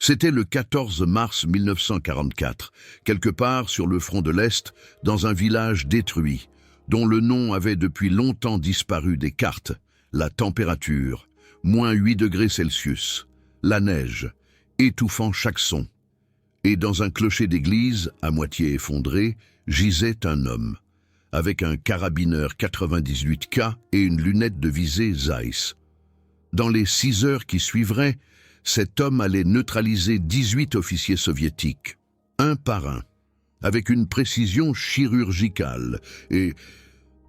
C'était le 14 mars 1944, quelque part sur le front de l'Est, dans un village détruit, dont le nom avait depuis longtemps disparu des cartes. La température, -8 °C, la neige, étouffant chaque son. Et dans un clocher d'église, à moitié effondré, gisait un homme, avec un carabineur 98K et une lunette de visée Zeiss. Dans les 6 heures qui suivraient, cet homme allait neutraliser 18 officiers soviétiques, un par un, avec une précision chirurgicale et,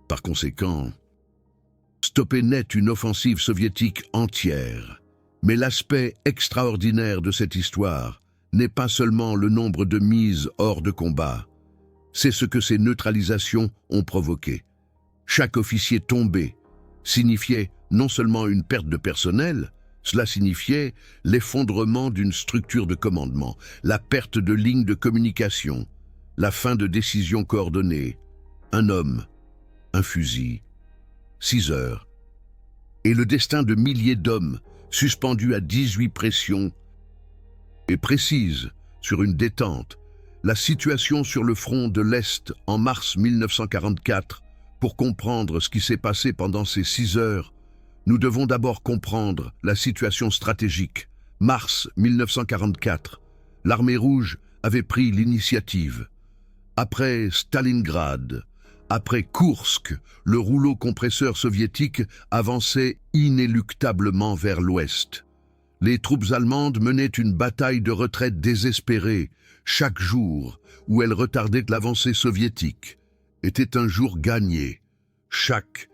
par conséquent, stopper net une offensive soviétique entière. Mais l'aspect extraordinaire de cette histoire n'est pas seulement le nombre de mises hors de combat, c'est ce que ces neutralisations ont provoqué. Chaque officier tombé signifiait non seulement une perte de personnel, cela signifiait l'effondrement d'une structure de commandement, la perte de lignes de communication, la fin de décisions coordonnées, un homme, un fusil, 6 heures, et le destin de milliers d'hommes suspendus à 18 pressions et précises sur une détente. La situation sur le front de l'Est en mars 1944, pour comprendre ce qui s'est passé pendant ces 6 heures, nous devons d'abord comprendre la situation stratégique. Mars 1944, l'armée rouge avait pris l'initiative. Après Stalingrad, après Koursk, le rouleau compresseur soviétique avançait inéluctablement vers l'ouest. Les troupes allemandes menaient une bataille de retraite désespérée. Chaque jour où elles retardaient l'avancée soviétique était un jour gagné. Chaque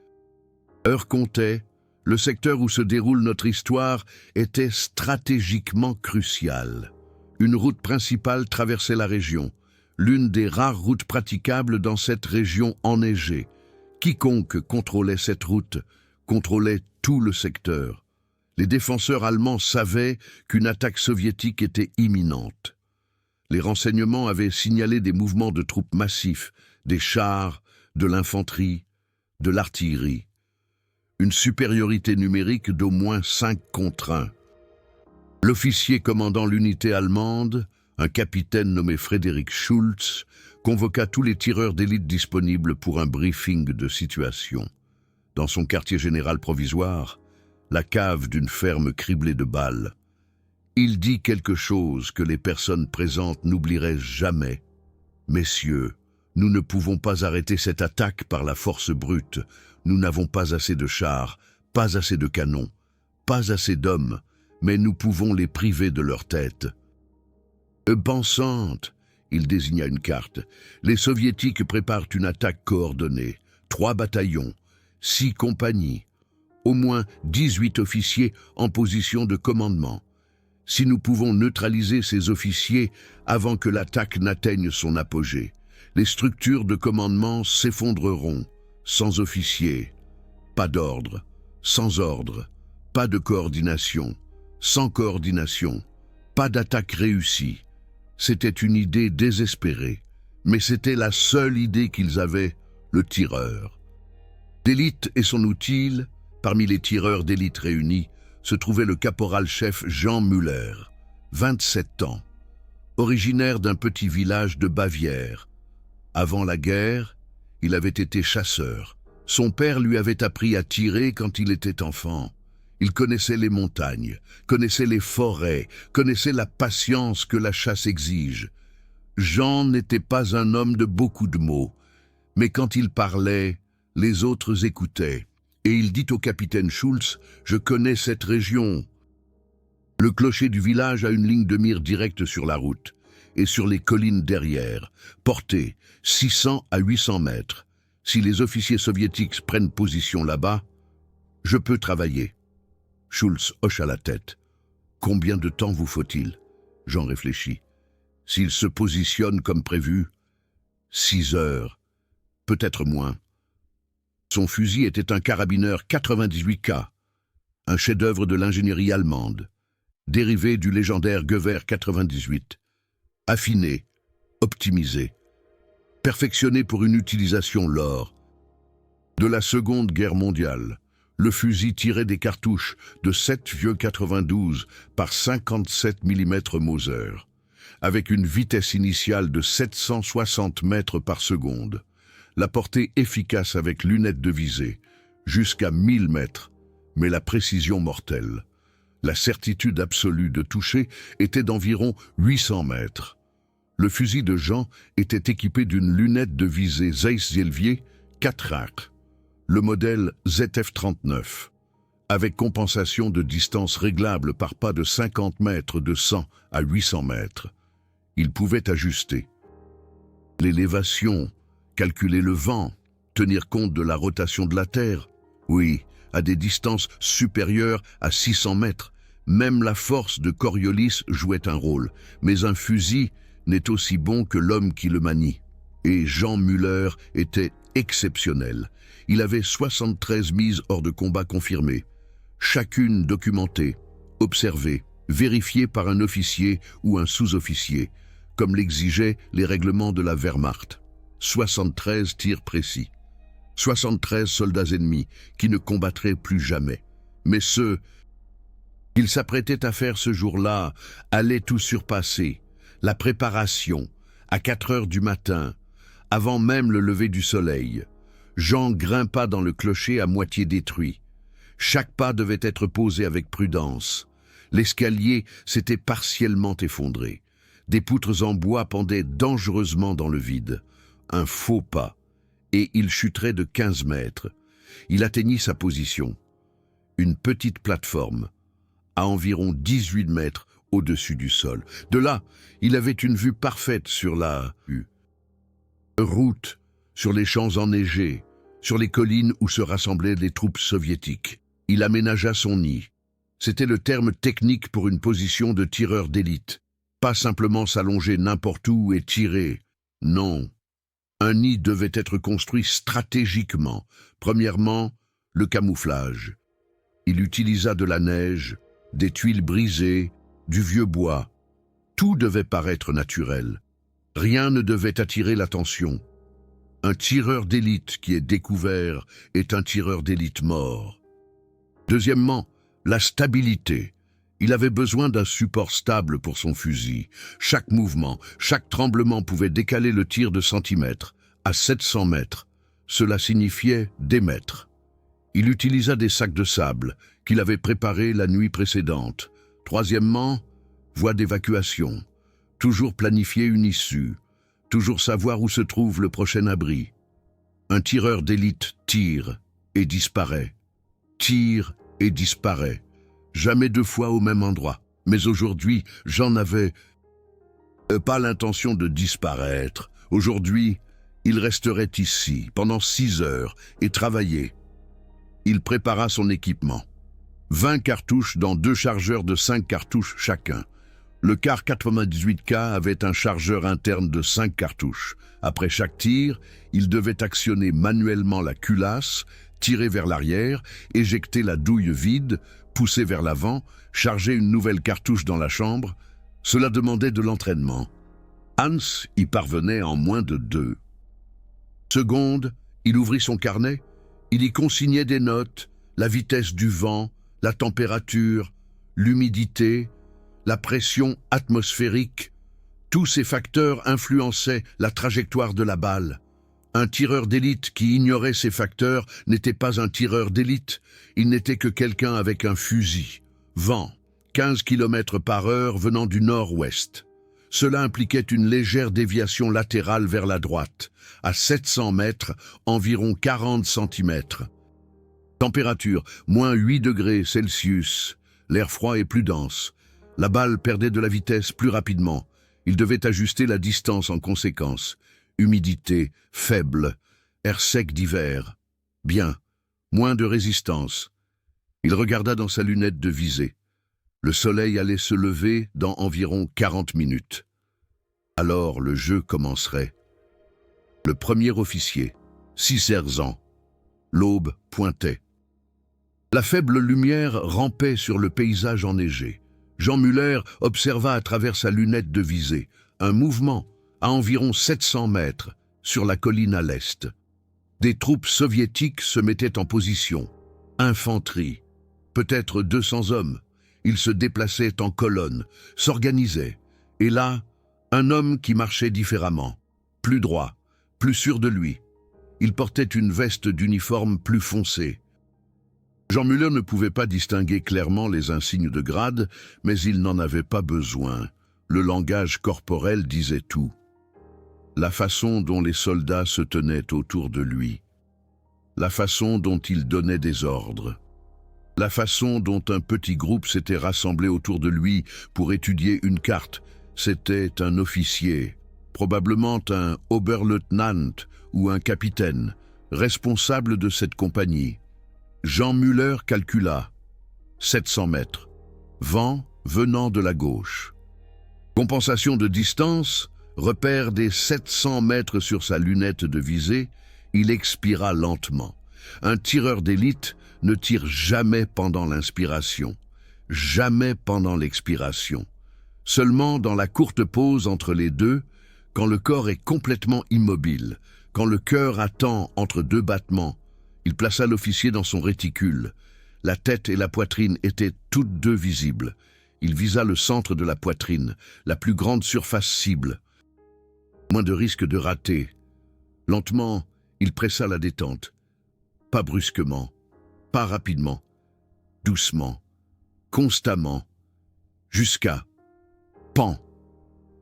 heure comptait. Le secteur où se déroule notre histoire était stratégiquement crucial. Une route principale traversait la région, l'une des rares routes praticables dans cette région enneigée. Quiconque contrôlait cette route contrôlait tout le secteur. Les défenseurs allemands savaient qu'une attaque soviétique était imminente. Les renseignements avaient signalé des mouvements de troupes massifs, des chars, de l'infanterie, de l'artillerie. Une supériorité numérique d'au moins 5 contre 1. L'officier commandant l'unité allemande, un capitaine nommé Frédéric Schulz, convoqua tous les tireurs d'élite disponibles pour un briefing de situation. Dans son quartier général provisoire, la cave d'une ferme criblée de balles, il dit quelque chose que les personnes présentes n'oublieraient jamais. « Messieurs, nous ne pouvons pas arrêter cette attaque par la force brute. Nous n'avons pas assez de chars, pas assez de canons, pas assez d'hommes, mais nous pouvons les priver de leur tête. » Pensante, il désigna une carte. Les soviétiques préparent une attaque coordonnée. 3 bataillons, 6 compagnies, au moins 18 officiers en position de commandement. Si nous pouvons neutraliser ces officiers avant que l'attaque n'atteigne son apogée, les structures de commandement s'effondreront. Sans officiers, pas d'ordre. Sans ordre, pas de coordination. Sans coordination, pas d'attaque réussie. C'était une idée désespérée, mais c'était la seule idée qu'ils avaient, le tireur. D'élite et son outil, parmi les tireurs d'élite réunis, se trouvait le caporal-chef Jean Müller, 27 ans, originaire d'un petit village de Bavière. Avant la guerre, il avait été chasseur. Son père lui avait appris à tirer quand il était enfant. Il connaissait les montagnes, connaissait les forêts, connaissait la patience que la chasse exige. Jean n'était pas un homme de beaucoup de mots, mais quand il parlait, les autres écoutaient. Et il dit au capitaine Schulz, « Je connais cette région. » Le clocher du village a une ligne de mire directe sur la route et sur les collines derrière, portée 600 à 800 mètres. Si les officiers soviétiques prennent position là-bas, je peux travailler. Schulz hocha la tête. Combien de temps vous faut-il? J'en réfléchis. S'ils se positionnent comme prévu, 6 heures, peut-être moins. Son fusil était un carabineur 98K, un chef-d'œuvre de l'ingénierie allemande, dérivé du légendaire Gewehr 98, affiné, optimisé, perfectionné pour une utilisation lors de la Seconde Guerre mondiale. Le fusil tirait des cartouches de 7,92 par 57 mm Mauser, avec une vitesse initiale de 760 mètres par seconde. La portée efficace avec lunettes de visée, jusqu'à 1000 mètres, mais la précision mortelle. La certitude absolue de toucher était d'environ 800 mètres. Le fusil de Jean était équipé d'une lunette de visée Zeiss Zielvier 4 le modèle ZF-39, avec compensation de distance réglable par pas de 50 mètres de 100 à 800 mètres. Il pouvait ajuster l'élévation, calculer le vent, tenir compte de la rotation de la Terre. Oui, à des distances supérieures à 600 mètres, même la force de Coriolis jouait un rôle, mais un fusil n'est aussi bon que l'homme qui le manie. Et Jean Müller était exceptionnel. Il avait 73 mises hors de combat confirmées, chacune documentée, observée, vérifiée par un officier ou un sous-officier, comme l'exigeaient les règlements de la Wehrmacht. 73 tirs précis. 73 soldats ennemis qui ne combattraient plus jamais. Mais ceux qu'il s'apprêtait à faire ce jour-là allaient tout surpasser. La préparation, à 4 heures du matin, avant même le lever du soleil, Jean grimpa dans le clocher à moitié détruit. Chaque pas devait être posé avec prudence. L'escalier s'était partiellement effondré. Des poutres en bois pendaient dangereusement dans le vide. Un faux pas, et il chuterait de 15 mètres. Il atteignit sa position. Une petite plateforme, à environ 18 mètres au-dessus du sol. De là, il avait une vue parfaite sur la route, sur les champs enneigés, sur les collines où se rassemblaient les troupes soviétiques. Il aménagea son nid. C'était le terme technique pour une position de tireur d'élite. Pas simplement s'allonger n'importe où et tirer. Non. Un nid devait être construit stratégiquement. Premièrement, le camouflage. Il utilisa de la neige, des tuiles brisées, du vieux bois. Tout devait paraître naturel. Rien ne devait attirer l'attention. Un tireur d'élite qui est découvert est un tireur d'élite mort. Deuxièmement, la stabilité. Il avait besoin d'un support stable pour son fusil. Chaque mouvement, chaque tremblement pouvait décaler le tir de centimètres. À 700 mètres, cela signifiait démettre. Il utilisa des sacs de sable qu'il avait préparés la nuit précédente. Troisièmement, voie d'évacuation. Toujours planifier une issue. Toujours savoir où se trouve le prochain abri. Un tireur d'élite tire et disparaît. Tire et disparaît. Jamais 2 fois au même endroit. Mais aujourd'hui, j'en avais pas l'intention de disparaître. Aujourd'hui, il resterait ici pendant 6 heures et travailler. Il prépara son équipement. 20 cartouches dans 2 chargeurs de 5 cartouches chacun. Le Kar 98K avait un chargeur interne de 5 cartouches. Après chaque tir, il devait actionner manuellement la culasse, tirer vers l'arrière, éjecter la douille vide, pousser vers l'avant, charger une nouvelle cartouche dans la chambre. Cela demandait de l'entraînement. Hans y parvenait en moins de 2 secondes. Il ouvrit son carnet. Il y consignait des notes, la vitesse du vent, la température, l'humidité, la pression atmosphérique. Tous ces facteurs influençaient la trajectoire de la balle. Un tireur d'élite qui ignorait ces facteurs n'était pas un tireur d'élite, il n'était que quelqu'un avec un fusil. Vent, 15 km par heure venant du nord-ouest. Cela impliquait une légère déviation latérale vers la droite, à 700 mètres, environ 40 cm. Température, moins 8 degrés Celsius. L'air froid est plus dense. La balle perdait de la vitesse plus rapidement. Il devait ajuster la distance en conséquence. Humidité, faible, air sec d'hiver. Bien, moins de résistance. Il regarda dans sa lunette de visée. Le soleil allait se lever dans environ 40 minutes. Alors le jeu commencerait. Le premier officier, 6 serzans. L'aube pointait. La faible lumière rampait sur le paysage enneigé. Jean Müller observa à travers sa lunette de visée un mouvement à environ 700 mètres sur la colline à l'est. Des troupes soviétiques se mettaient en position. Infanterie. Peut-être 200 hommes. Ils se déplaçaient en colonne, s'organisaient. Et là, un homme qui marchait différemment, plus droit, plus sûr de lui. Il portait une veste d'uniforme plus foncée. Jean Müller ne pouvait pas distinguer clairement les insignes de grade, mais il n'en avait pas besoin. Le langage corporel disait tout. La façon dont les soldats se tenaient autour de lui. La façon dont il donnait des ordres. La façon dont un petit groupe s'était rassemblé autour de lui pour étudier une carte. C'était un officier, probablement un Oberleutnant ou un capitaine, responsable de cette compagnie. Jean Müller calcula. 700 mètres. Vent venant de la gauche. Compensation de distance, repère des 700 mètres sur sa lunette de visée, il expira lentement. Un tireur d'élite ne tire jamais pendant l'inspiration, jamais pendant l'expiration. Seulement dans la courte pause entre les deux, quand le corps est complètement immobile, quand le cœur attend entre deux battements, il plaça l'officier dans son réticule. La tête et la poitrine étaient toutes deux visibles. Il visa le centre de la poitrine, la plus grande surface cible. Moins de risque de rater. Lentement, il pressa la détente. Pas brusquement, pas rapidement, doucement, constamment, jusqu'à... Pan!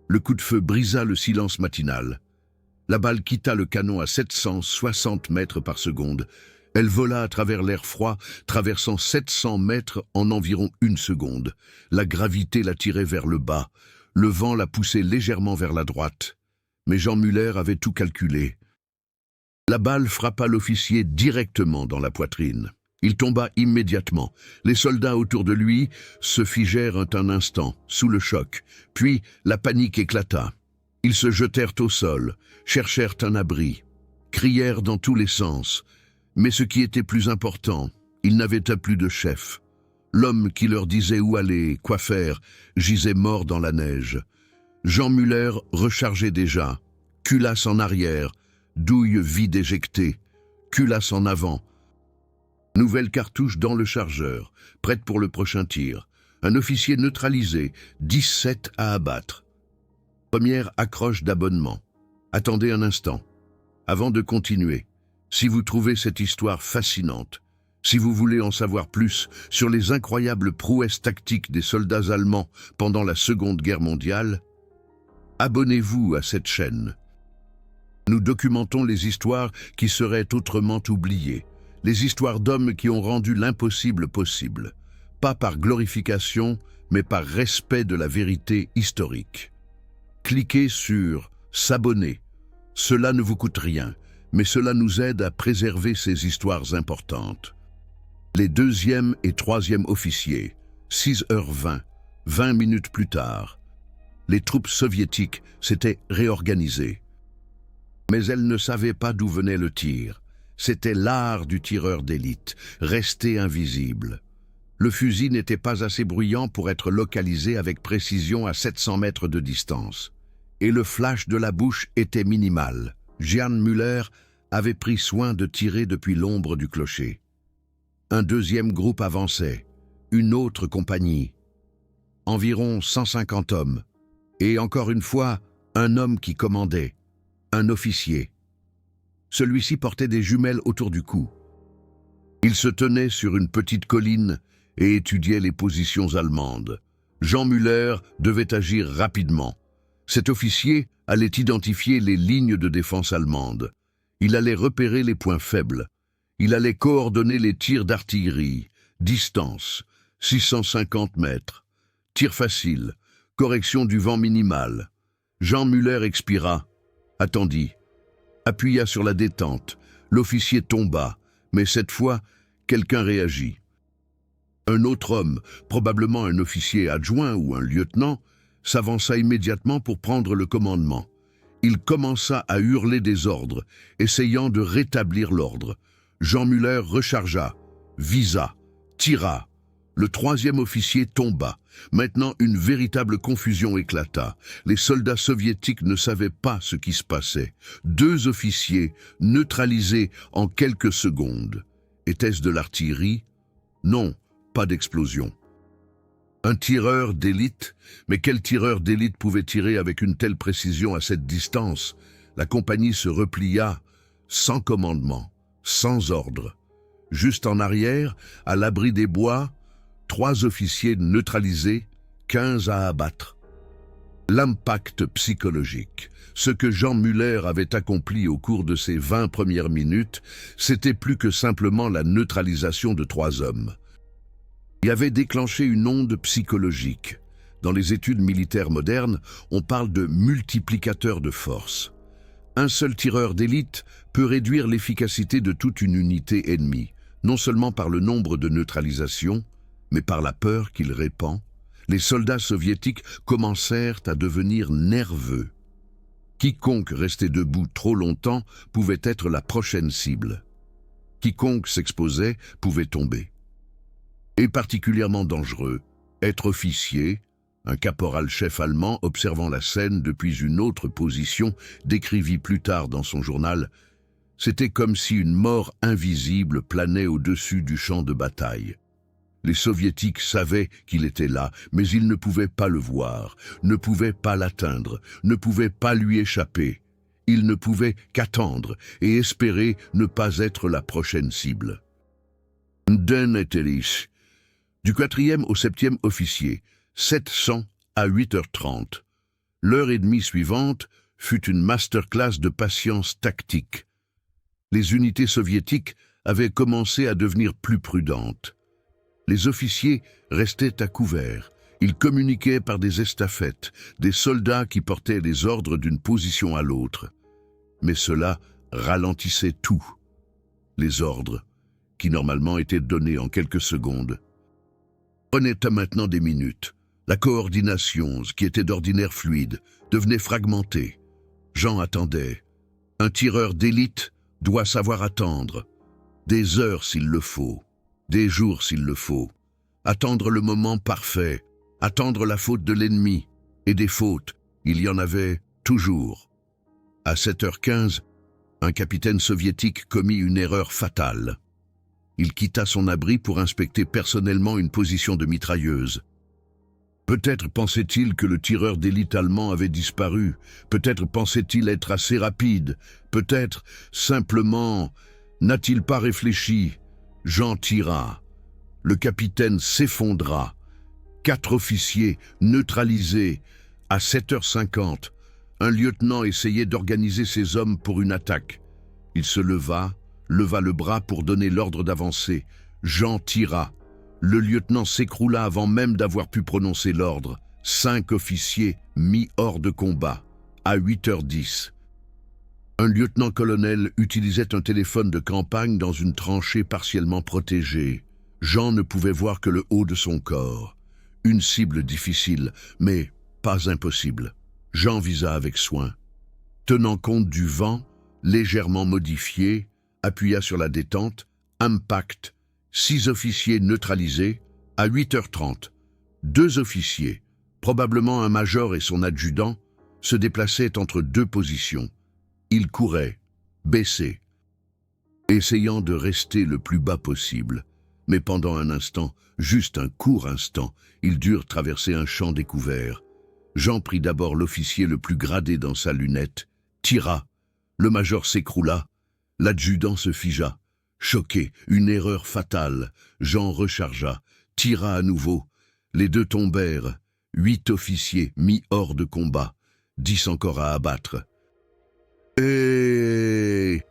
Le coup de feu brisa le silence matinal. La balle quitta le canon à 760 mètres par seconde. Elle vola à travers l'air froid, traversant 700 mètres en environ une seconde. La gravité la tirait vers le bas. Le vent la poussait légèrement vers la droite. Mais Jean Müller avait tout calculé. La balle frappa l'officier directement dans la poitrine. Il tomba immédiatement. Les soldats autour de lui se figèrent un instant, sous le choc. Puis la panique éclata. Ils se jetèrent au sol, cherchèrent un abri, crièrent dans tous les sens. Mais ce qui était plus important, ils n'avaient plus de chef. L'homme qui leur disait où aller, quoi faire, gisait mort dans la neige. Jean Müller rechargeait déjà, culasse en arrière, douille vide éjectée, culasse en avant. Nouvelle cartouche dans le chargeur, prête pour le prochain tir. Un officier neutralisé, 17 à abattre. Première accroche d'abonnement. Attendez un instant. Avant de continuer, si vous trouvez cette histoire fascinante, si vous voulez en savoir plus sur les incroyables prouesses tactiques des soldats allemands pendant la Seconde Guerre mondiale, abonnez-vous à cette chaîne. Nous documentons les histoires qui seraient autrement oubliées, les histoires d'hommes qui ont rendu l'impossible possible, pas par glorification, mais par respect de la vérité historique. Cliquez sur « S'abonner ». Cela ne vous coûte rien, mais cela nous aide à préserver ces histoires importantes. Les 2e et 3e officiers, 6h20, 20 minutes plus tard. Les troupes soviétiques s'étaient réorganisées. Mais elles ne savaient pas d'où venait le tir. C'était l'art du tireur d'élite, rester invisible. Le fusil n'était pas assez bruyant pour être localisé avec précision à 700 mètres de distance. Et le flash de la bouche était minimal. Jean Müller avait pris soin de tirer depuis l'ombre du clocher. Un 2e groupe avançait, une autre compagnie. Environ 150 hommes. Et encore une fois, un homme qui commandait, un officier. Celui-ci portait des jumelles autour du cou. Il se tenait sur une petite colline et étudiait les positions allemandes. Jean Müller devait agir rapidement. Cet officier allait identifier les lignes de défense allemandes. Il allait repérer les points faibles. Il allait coordonner les tirs d'artillerie. Distance, 650 mètres. Tir facile. Correction du vent minimal. Jean Müller expira, attendit, appuya sur la détente. L'officier tomba, mais cette fois, quelqu'un réagit. Un autre homme, probablement un officier adjoint ou un lieutenant, s'avança immédiatement pour prendre le commandement. Il commença à hurler des ordres, essayant de rétablir l'ordre. Jean Müller rechargea, visa, tira. Le 3e officier tomba. Maintenant, une véritable confusion éclata. Les soldats soviétiques ne savaient pas ce qui se passait. 2 officiers neutralisés en quelques secondes. Était-ce de l'artillerie? Non, pas d'explosion. Un tireur d'élite? Mais quel tireur d'élite pouvait tirer avec une telle précision à cette distance? La compagnie se replia, sans commandement, sans ordre. Juste en arrière, à l'abri des bois, 3 officiers neutralisés, 15 à abattre. L'impact psychologique. Ce que Jean Muller avait accompli au cours de ces 20 premières minutes, c'était plus que simplement la neutralisation de 3 hommes. Il avait déclenché une onde psychologique. Dans les études militaires modernes, on parle de multiplicateur de force. Un seul tireur d'élite peut réduire l'efficacité de toute une unité ennemie, non seulement par le nombre de neutralisations, mais par la peur qu'il répand. Les soldats soviétiques commencèrent à devenir nerveux. Quiconque restait debout trop longtemps pouvait être la prochaine cible. Quiconque s'exposait pouvait tomber. Et particulièrement dangereux, être officier, un caporal-chef allemand observant la scène depuis une autre position décrivit plus tard dans son journal, c'était comme si une mort invisible planait au-dessus du champ de bataille. Les soviétiques savaient qu'il était là, mais ils ne pouvaient pas le voir, ne pouvaient pas l'atteindre, ne pouvaient pas lui échapper. Ils ne pouvaient qu'attendre et espérer ne pas être la prochaine cible. Denettelich, du 4e au 7e officier, 700 à 8h30. L'heure et demie suivante fut une masterclass de patience tactique. Les unités soviétiques avaient commencé à devenir plus prudentes. Les officiers restaient à couvert. Ils communiquaient par des estafettes, des soldats qui portaient les ordres d'une position à l'autre. Mais cela ralentissait tout. Les ordres, qui normalement étaient donnés en quelques secondes, prenaient maintenant des minutes. La coordination, ce qui était d'ordinaire fluide, devenait fragmentée. Jean attendait. Un tireur d'élite doit savoir attendre. Des heures s'il le faut. Des jours s'il le faut, attendre le moment parfait, attendre la faute de l'ennemi, et des fautes, il y en avait toujours. À 7h15, un capitaine soviétique commit une erreur fatale. Il quitta son abri pour inspecter personnellement une position de mitrailleuse. Peut-être pensait-il que le tireur d'élite allemand avait disparu, peut-être pensait-il être assez rapide, peut-être, simplement, n'a-t-il pas réfléchi. Jean tira. Le capitaine s'effondra. 4 officiers neutralisés. À 7h50, un lieutenant essayait d'organiser ses hommes pour une attaque. Il se leva le bras pour donner l'ordre d'avancer. Jean tira. Le lieutenant s'écroula avant même d'avoir pu prononcer l'ordre. 5 officiers mis hors de combat. À 8h10. Un lieutenant-colonel utilisait un téléphone de campagne dans une tranchée partiellement protégée. Jean ne pouvait voir que le haut de son corps. Une cible difficile, mais pas impossible. Jean visa avec soin. Tenant compte du vent, légèrement modifié, appuya sur la détente, impact, 6 officiers neutralisés, à 8h30. 2 officiers, probablement un major et son adjudant, se déplaçaient entre 2 positions. Ils couraient, baissés, essayant de rester le plus bas possible. Mais pendant un instant, juste un court instant, ils durent traverser un champ découvert. Jean prit d'abord l'officier le plus gradé dans sa lunette, tira. Le major s'écroula. L'adjudant se figea. Choqué, une erreur fatale. Jean rechargea, tira à nouveau. Les 2 tombèrent. 8 officiers mis hors de combat. 10 encore à abattre. Et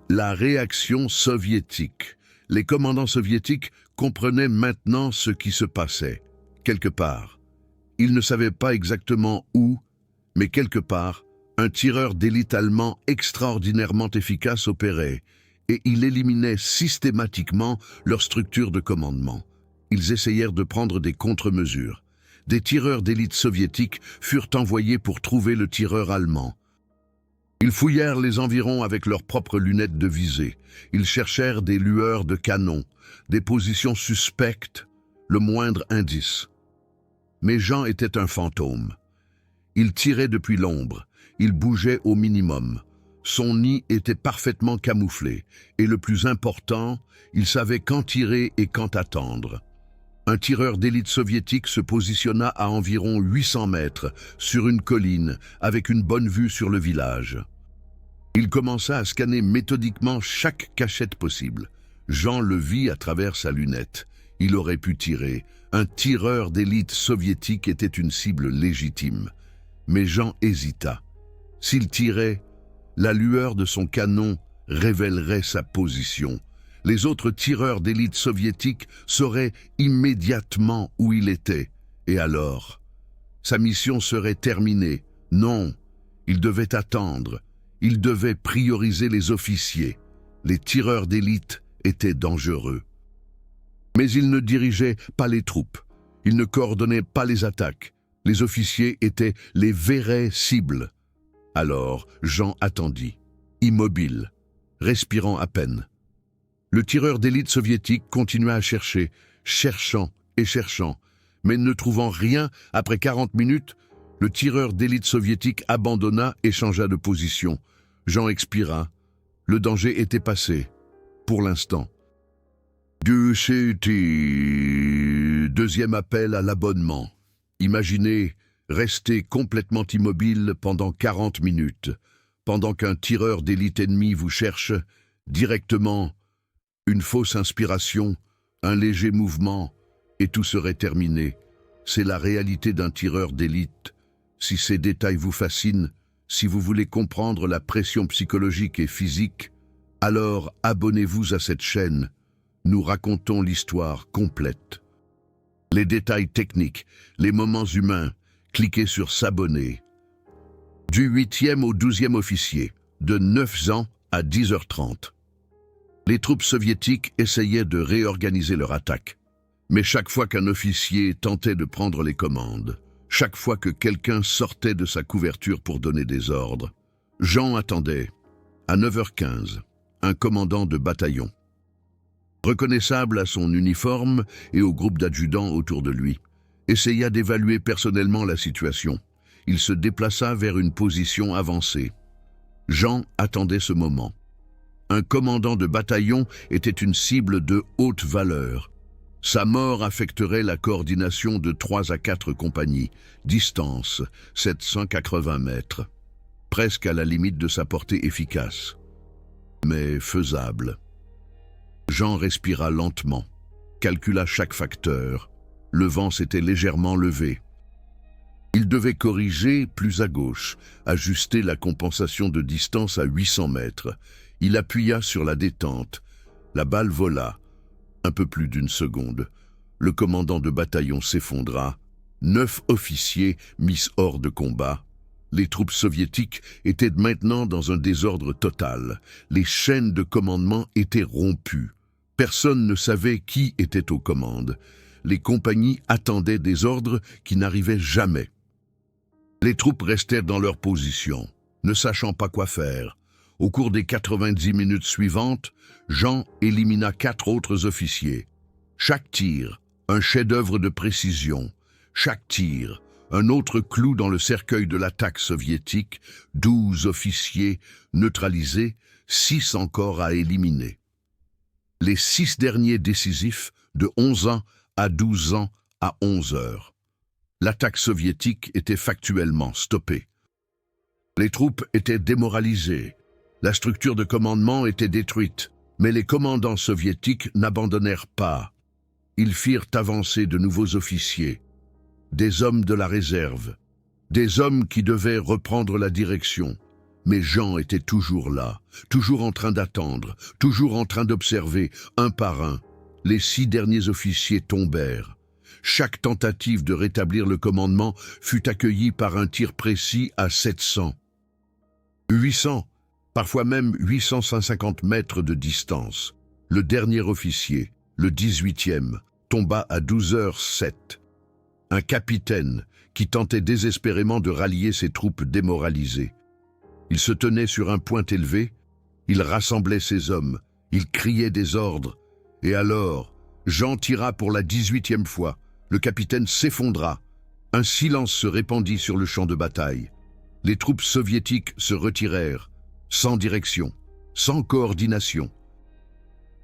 la réaction soviétique. Les commandants soviétiques comprenaient maintenant ce qui se passait. Quelque part. Ils ne savaient pas exactement où, mais quelque part, un tireur d'élite allemand extraordinairement efficace opérait, et il éliminait systématiquement leur structure de commandement. Ils essayèrent de prendre des contre-mesures. Des tireurs d'élite soviétiques furent envoyés pour trouver le tireur allemand. Ils fouillèrent les environs avec leurs propres lunettes de visée. Ils cherchèrent des lueurs de canon, des positions suspectes, le moindre indice. Mais Jean était un fantôme. Il tirait depuis l'ombre, il bougeait au minimum. Son nid était parfaitement camouflé, et le plus important, il savait quand tirer et quand attendre. Un tireur d'élite soviétique se positionna à environ 800 mètres, sur une colline, avec une bonne vue sur le village. Il commença à scanner méthodiquement chaque cachette possible. Jean le vit à travers sa lunette. Il aurait pu tirer. Un tireur d'élite soviétique était une cible légitime. Mais Jean hésita. S'il tirait, la lueur de son canon révélerait sa position. Les autres tireurs d'élite soviétiques sauraient immédiatement où il était. Et alors? Sa mission serait terminée. Non, il devait attendre. Il devait prioriser les officiers. Les tireurs d'élite étaient dangereux. Mais il ne dirigeait pas les troupes. Il ne coordonnait pas les attaques. Les officiers étaient les vraies cibles. Alors, Jean attendit, immobile, respirant à peine. Le tireur d'élite soviétique continua à chercher, cherchant et cherchant, mais ne trouvant rien, après 40 minutes, le tireur d'élite soviétique abandonna et changea de position. Jean expira. Le danger était passé, pour l'instant. Deuxième appel à l'abonnement. Imaginez rester complètement immobile pendant 40 minutes, pendant qu'un tireur d'élite ennemi vous cherche directement. Une fausse inspiration, un léger mouvement, et tout serait terminé. C'est la réalité d'un tireur d'élite. Si ces détails vous fascinent, si vous voulez comprendre la pression psychologique et physique, alors abonnez-vous à cette chaîne. Nous racontons l'histoire complète. Les détails techniques, les moments humains, cliquez sur s'abonner. Du 8e au 12e officier, de 9 ans à 10h30. Les troupes soviétiques essayaient de réorganiser leur attaque. Mais chaque fois qu'un officier tentait de prendre les commandes, chaque fois que quelqu'un sortait de sa couverture pour donner des ordres, Jean attendait. À 9h15, un commandant de bataillon. Reconnaissable à son uniforme et au groupe d'adjudants autour de lui, essaya d'évaluer personnellement la situation. Il se déplaça vers une position avancée. Jean attendait ce moment. Un commandant de bataillon était une cible de haute valeur. Sa mort affecterait la coordination de 3 à 4 compagnies, distance 780 mètres, presque à la limite de sa portée efficace, mais faisable. Jean respira lentement, calcula chaque facteur. Le vent s'était légèrement levé. Il devait corriger plus à gauche, ajuster la compensation de distance à 800 mètres. Il appuya sur la détente. La balle vola. Un peu plus d'une seconde. Le commandant de bataillon s'effondra. 9 officiers mis hors de combat. Les troupes soviétiques étaient maintenant dans un désordre total. Les chaînes de commandement étaient rompues. Personne ne savait qui était aux commandes. Les compagnies attendaient des ordres qui n'arrivaient jamais. Les troupes restèrent dans leur position, ne sachant pas quoi faire. Au cours des 90 minutes suivantes, Jean élimina 4 autres officiers. Chaque tir, un chef-d'œuvre de précision. Chaque tir, un autre clou dans le cercueil de l'attaque soviétique. 12 officiers neutralisés, 6 encore à éliminer. Les 6 derniers décisifs, de 11 ans à 12 ans à 11 heures. L'attaque soviétique était factuellement stoppée. Les troupes étaient démoralisées. La structure de commandement était détruite, mais les commandants soviétiques n'abandonnèrent pas. Ils firent avancer de nouveaux officiers, des hommes de la réserve, des hommes qui devaient reprendre la direction. Mais Jean était toujours là, toujours en train d'attendre, toujours en train d'observer, un par un. Les 6 derniers officiers tombèrent. Chaque tentative de rétablir le commandement fut accueillie par un tir précis à 700, 800, parfois même 850 mètres de distance. Le dernier officier, le 18e, tomba à 12h07. Un capitaine qui tentait désespérément de rallier ses troupes démoralisées. Il se tenait sur un point élevé, il rassemblait ses hommes, il criait des ordres. Et alors, Jean tira pour la 18e fois. Le capitaine s'effondra. Un silence se répandit sur le champ de bataille. Les troupes soviétiques se retirèrent. sans direction, sans coordination.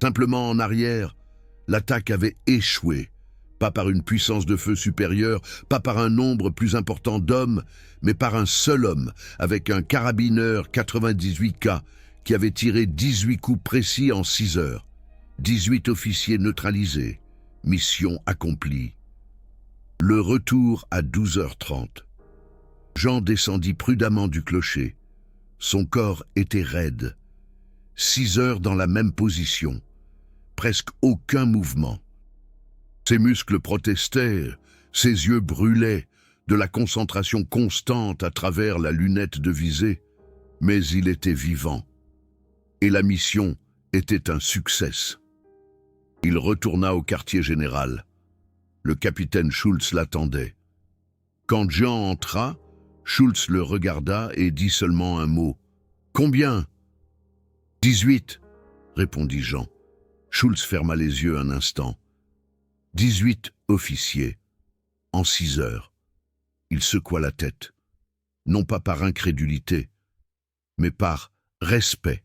Simplement en arrière, l'attaque avait échoué, pas par une puissance de feu supérieure, pas par un nombre plus important d'hommes, mais par un seul homme, avec un carabineur 98K qui avait tiré 18 coups précis en 6 heures. 18 officiers neutralisés, mission accomplie. Le retour à 12h30. Jean descendit prudemment du clocher. Son corps était raide. 6 heures dans la même position. Presque aucun mouvement. Ses muscles protestaient, ses yeux brûlaient, de la concentration constante à travers la lunette de visée, mais il était vivant. Et la mission était un succès. Il retourna au quartier général. Le capitaine Schultz l'attendait. Quand Jean entra, Schultz le regarda et dit seulement un mot. « Combien ?»« 18, » répondit Jean. Schultz ferma les yeux un instant. 18 officiers, en 6 heures. Il secoua la tête, non pas par incrédulité, mais par respect.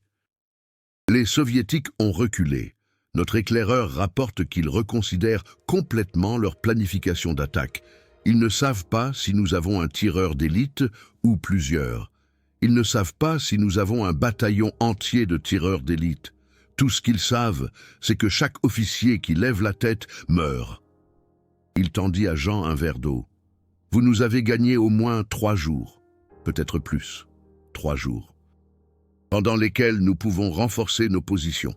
Les Soviétiques ont reculé. Notre éclaireur rapporte qu'ils reconsidèrent complètement leur planification d'attaque. Ils ne savent pas si nous avons un tireur d'élite ou plusieurs. Ils ne savent pas si nous avons un bataillon entier de tireurs d'élite. Tout ce qu'ils savent, c'est que chaque officier qui lève la tête meurt. Il tendit à Jean un verre d'eau. Vous nous avez gagné au moins 3 jours, peut-être plus, 3 jours, pendant lesquels nous pouvons renforcer nos positions.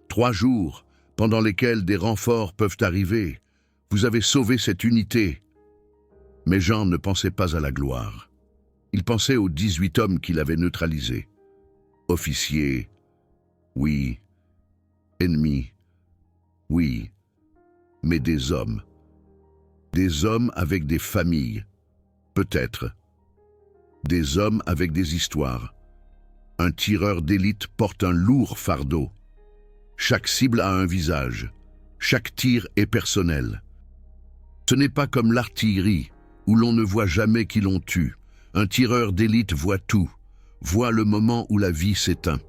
3 jours, pendant lesquels des renforts peuvent arriver. Vous avez sauvé cette unité. Mais Jean ne pensait pas à la gloire. Il pensait aux 18 hommes qu'il avait neutralisés. Officiers, oui. Ennemis, oui. Mais des hommes. Des hommes avec des familles, peut-être. Des hommes avec des histoires. Un tireur d'élite porte un lourd fardeau. Chaque cible a un visage. Chaque tir est personnel. Ce n'est pas comme l'artillerie, où l'on ne voit jamais qui l'on tue. Un tireur d'élite voit tout, voit le moment où la vie s'éteint.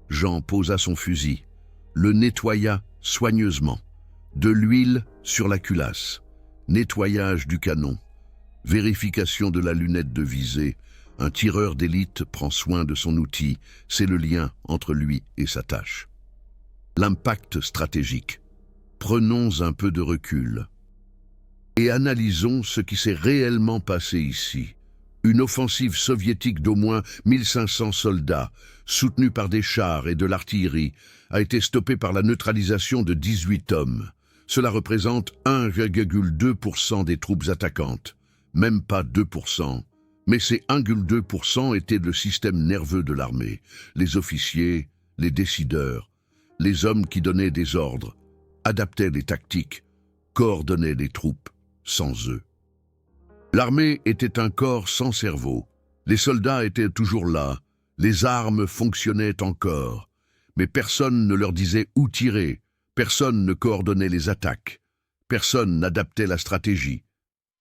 Jean posa son fusil, le nettoya soigneusement. De l'huile sur la culasse, nettoyage du canon, vérification de la lunette de visée. Un tireur d'élite prend soin de son outil, c'est le lien entre lui et sa tâche. L'impact stratégique. Prenons un peu de recul et analysons ce qui s'est réellement passé ici. Une offensive soviétique d'au moins 1500 soldats, soutenue par des chars et de l'artillerie, a été stoppée par la neutralisation de 18 hommes. Cela représente 1,2% des troupes attaquantes, même pas 2%. Mais ces 1,2% étaient le système nerveux de l'armée, les officiers, les décideurs, les hommes qui donnaient des ordres, adaptaient les tactiques, coordonnaient les troupes sans eux. L'armée était un corps sans cerveau. Les soldats étaient toujours là, les armes fonctionnaient encore, mais personne ne leur disait où tirer, personne ne coordonnait les attaques, personne n'adaptait la stratégie.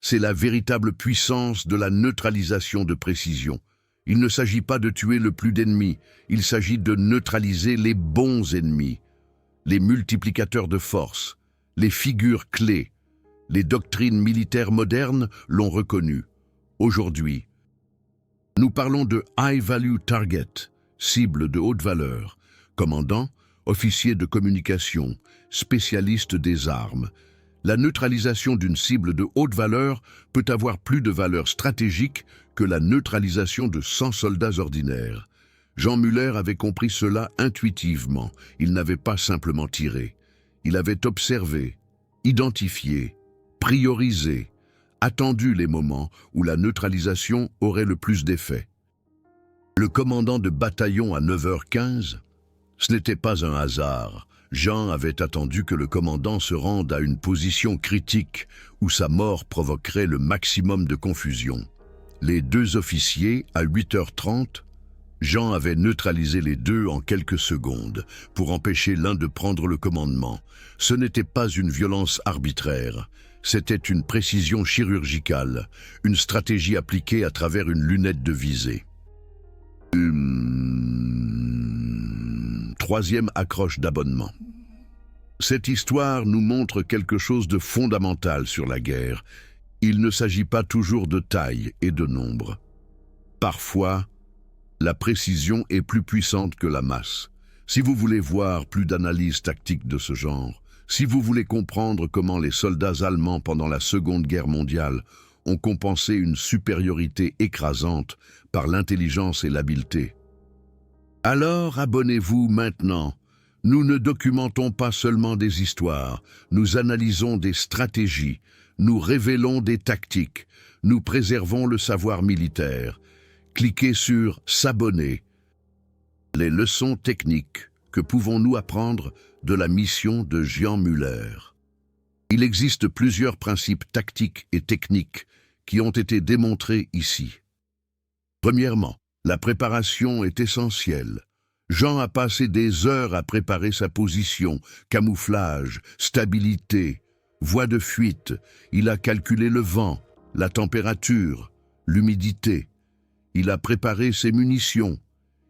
C'est la véritable puissance de la neutralisation de précision. Il ne s'agit pas de tuer le plus d'ennemis, il s'agit de neutraliser les bons ennemis, les multiplicateurs de force, les figures clés. Les doctrines militaires modernes l'ont reconnu. Aujourd'hui, nous parlons de High Value Target, cible de haute valeur, commandant, officier de communication, spécialiste des armes. La neutralisation d'une cible de haute valeur peut avoir plus de valeur stratégique que la neutralisation de 100 soldats ordinaires. Jean Muller avait compris cela intuitivement. Il n'avait pas simplement tiré. Il avait observé, identifié, priorisé, attendu les moments où la neutralisation aurait le plus d'effet. Le commandant de bataillon à 9h15, ce n'était pas un hasard. Jean avait attendu que le commandant se rende à une position critique où sa mort provoquerait le maximum de confusion. Les 2 officiers, à 8h30, Jean avait neutralisé les 2 en quelques secondes pour empêcher l'un de prendre le commandement. Ce n'était pas une violence arbitraire, c'était une précision chirurgicale, une stratégie appliquée à travers une lunette de visée. troisième accroche d'abonnement. Cette histoire nous montre quelque chose de fondamental sur la guerre. Il ne s'agit pas toujours de taille et de nombre. Parfois, la précision est plus puissante que la masse. Si vous voulez voir plus d'analyses tactiques de ce genre, si vous voulez comprendre comment les soldats allemands pendant la Seconde Guerre mondiale ont compensé une supériorité écrasante par l'intelligence et l'habileté, alors abonnez-vous maintenant. Nous ne documentons pas seulement des histoires, nous analysons des stratégies, nous révélons des tactiques, nous préservons le savoir militaire. Cliquez sur « S'abonner ». Les leçons techniques que pouvons-nous apprendre de la mission de Jean Müller? Il existe plusieurs principes tactiques et techniques qui ont été démontrés ici. Premièrement, la préparation est essentielle. Jean a passé des heures à préparer sa position, camouflage, stabilité, voie de fuite. Il a calculé le vent, la température, l'humidité. Il a préparé ses munitions.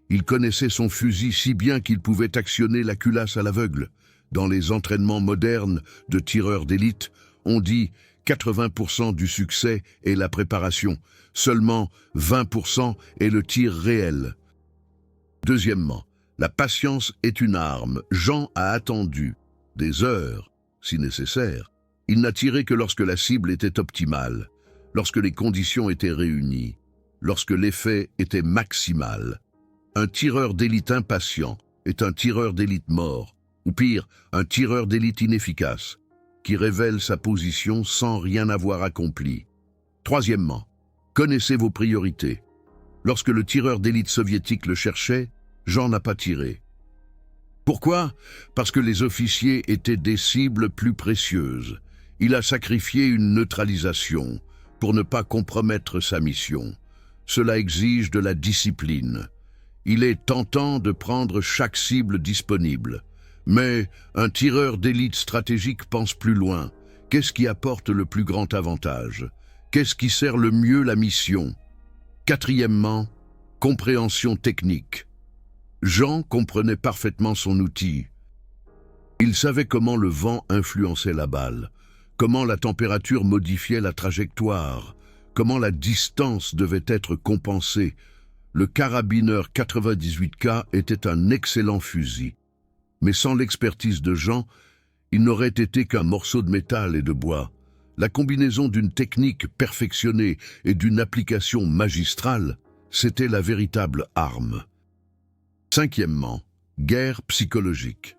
Il connaissait son fusil si bien qu'il pouvait actionner la culasse à l'aveugle. Dans les entraînements modernes de tireurs d'élite, on dit 80% du succès est la préparation, seulement 20% est le tir réel. Deuxièmement, la patience est une arme. Jean a attendu des heures, si nécessaire. Il n'a tiré que lorsque la cible était optimale, lorsque les conditions étaient réunies, lorsque l'effet était maximal. Un tireur d'élite impatient est un tireur d'élite mort, ou pire, un tireur d'élite inefficace, qui révèle sa position sans rien avoir accompli. Troisièmement, connaissez vos priorités. Lorsque le tireur d'élite soviétique le cherchait, Jean n'a pas tiré. Pourquoi? Parce que les officiers étaient des cibles plus précieuses. Il a sacrifié une neutralisation pour ne pas compromettre sa mission. Cela exige de la discipline. Il est tentant de prendre chaque cible disponible. Mais un tireur d'élite stratégique pense plus loin. Qu'est-ce qui apporte le plus grand avantage? Qu'est-ce qui sert le mieux la mission? Quatrièmement, compréhension technique. Jean comprenait parfaitement son outil. Il savait comment le vent influençait la balle, comment la température modifiait la trajectoire, comment la distance devait être compensée. Le carabineur 98K était un excellent fusil. Mais sans l'expertise de Jean, il n'aurait été qu'un morceau de métal et de bois. La combinaison d'une technique perfectionnée et d'une application magistrale, c'était la véritable arme. Cinquièmement, guerre psychologique.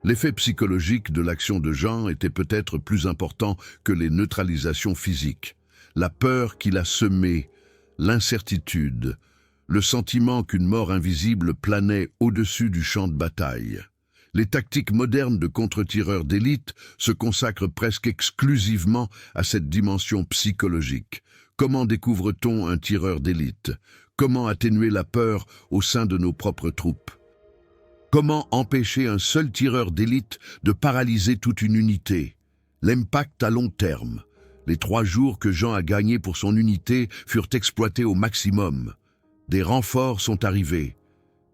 L'effet psychologique de l'action de Jean était peut-être plus important que les neutralisations physiques. La peur qu'il a semée, l'incertitude, le sentiment qu'une mort invisible planait au-dessus du champ de bataille. Les tactiques modernes de contre-tireurs d'élite se consacrent presque exclusivement à cette dimension psychologique. Comment découvre-t-on un tireur d'élite? Comment atténuer la peur au sein de nos propres troupes? Comment empêcher un seul tireur d'élite de paralyser toute une unité? L'impact à long terme. Les 3 jours que Jean a gagnés pour son unité furent exploités au maximum. Des renforts sont arrivés.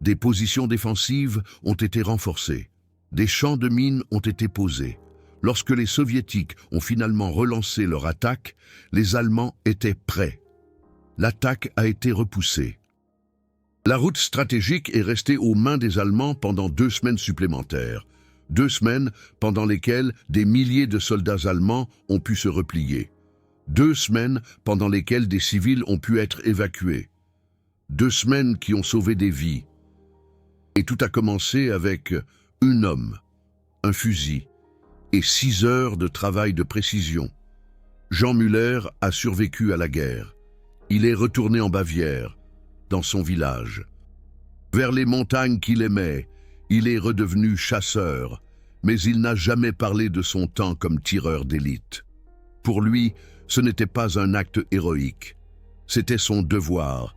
Des positions défensives ont été renforcées. Des champs de mines ont été posés. Lorsque les Soviétiques ont finalement relancé leur attaque, les Allemands étaient prêts. L'attaque a été repoussée. La route stratégique est restée aux mains des Allemands pendant 2 semaines supplémentaires. 2 semaines pendant lesquelles des milliers de soldats allemands ont pu se replier. 2 semaines pendant lesquelles des civils ont pu être évacués. 2 semaines qui ont sauvé des vies. Et tout a commencé avec un homme, un fusil et 6 heures de travail de précision. Jean Müller a survécu à la guerre. Il est retourné en Bavière, dans son village. Vers les montagnes qu'il aimait, il est redevenu chasseur, mais il n'a jamais parlé de son temps comme tireur d'élite. Pour lui, ce n'était pas un acte héroïque. C'était son devoir.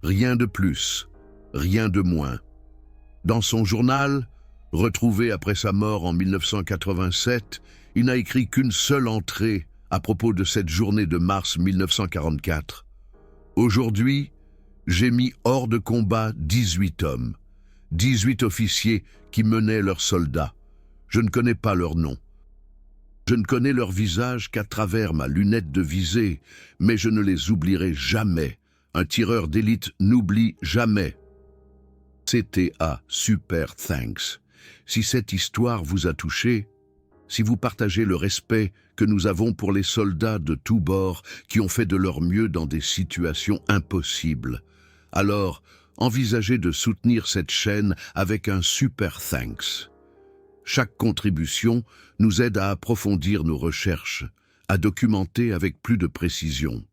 Rien de plus, rien de moins. Dans son journal, retrouvé après sa mort en 1987, il n'a écrit qu'une seule entrée à propos de cette journée de mars 1944. Aujourd'hui, j'ai mis hors de combat 18 hommes. 18 officiers qui menaient leurs soldats. Je ne connais pas leur nom. Je ne connais leur visage qu'à travers ma lunette de visée, mais je ne les oublierai jamais. Un tireur d'élite n'oublie jamais. CTA, super thanks. Si cette histoire vous a touché, si vous partagez le respect que nous avons pour les soldats de tous bords qui ont fait de leur mieux dans des situations impossibles, alors envisagez de soutenir cette chaîne avec un super thanks. Chaque contribution nous aide à approfondir nos recherches, à documenter avec plus de précision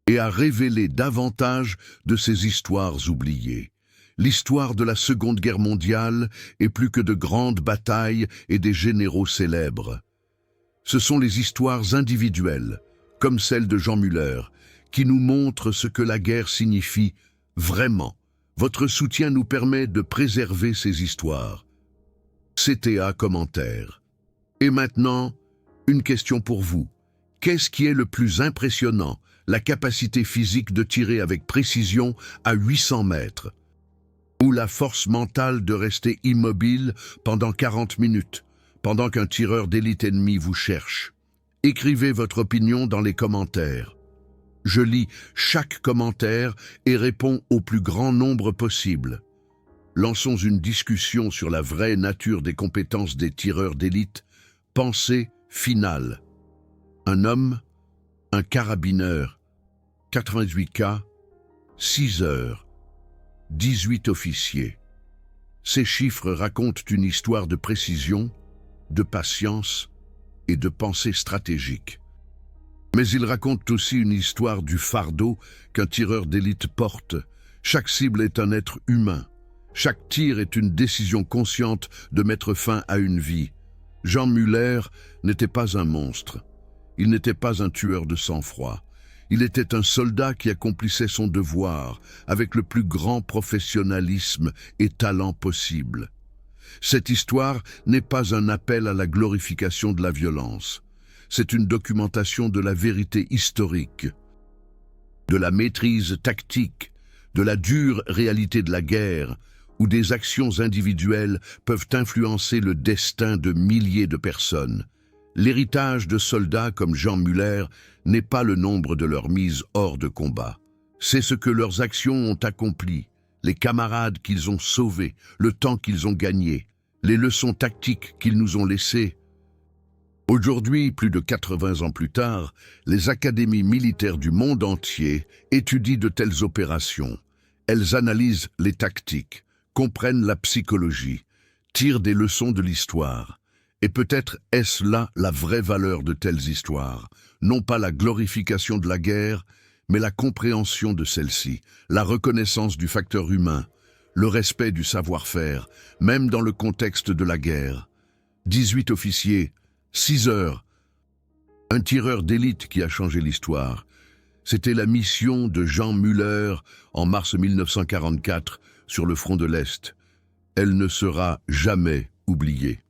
et à révéler davantage de ces histoires oubliées. L'histoire de la Seconde Guerre mondiale est plus que de grandes batailles et des généraux célèbres. Ce sont les histoires individuelles, comme celle de Jean Müller, qui nous montrent ce que la guerre signifie vraiment. Votre soutien nous permet de préserver ces histoires. CTA commentaire. Et maintenant, une question pour vous. Qu'est-ce qui est le plus impressionnant? La capacité physique de tirer avec précision à 800 mètres, ou la force mentale de rester immobile pendant 40 minutes, pendant qu'un tireur d'élite ennemi vous cherche? Écrivez votre opinion dans les commentaires. Je lis chaque commentaire et réponds au plus grand nombre possible. Lançons une discussion sur la vraie nature des compétences des tireurs d'élite. Pensée finale. Un homme, un carabineur, 88 cas, 6 heures, 18 officiers. Ces chiffres racontent une histoire de précision, de patience et de pensée stratégique. Mais ils racontent aussi une histoire du fardeau qu'un tireur d'élite porte. Chaque cible est un être humain. Chaque tir est une décision consciente de mettre fin à une vie. Jean Müller n'était pas un monstre. Il n'était pas un tueur de sang-froid. Il était un soldat qui accomplissait son devoir avec le plus grand professionnalisme et talent possible. Cette histoire n'est pas un appel à la glorification de la violence. C'est une documentation de la vérité historique, de la maîtrise tactique, de la dure réalité de la guerre, où des actions individuelles peuvent influencer le destin de milliers de personnes. L'héritage de soldats comme Jean Müller n'est pas le nombre de leurs mises hors de combat. C'est ce que leurs actions ont accompli, les camarades qu'ils ont sauvés, le temps qu'ils ont gagné, les leçons tactiques qu'ils nous ont laissées. Aujourd'hui, plus de 80 ans plus tard, les académies militaires du monde entier étudient de telles opérations. Elles analysent les tactiques, comprennent la psychologie, tirent des leçons de l'histoire. Et peut-être est-ce là la vraie valeur de telles histoires, non pas la glorification de la guerre, mais la compréhension de celle-ci, la reconnaissance du facteur humain, le respect du savoir-faire, même dans le contexte de la guerre. 18 officiers, 6 heures. Un tireur d'élite qui a changé l'histoire. C'était la mission de Jean Müller en mars 1944 sur le front de l'Est. Elle ne sera jamais oubliée.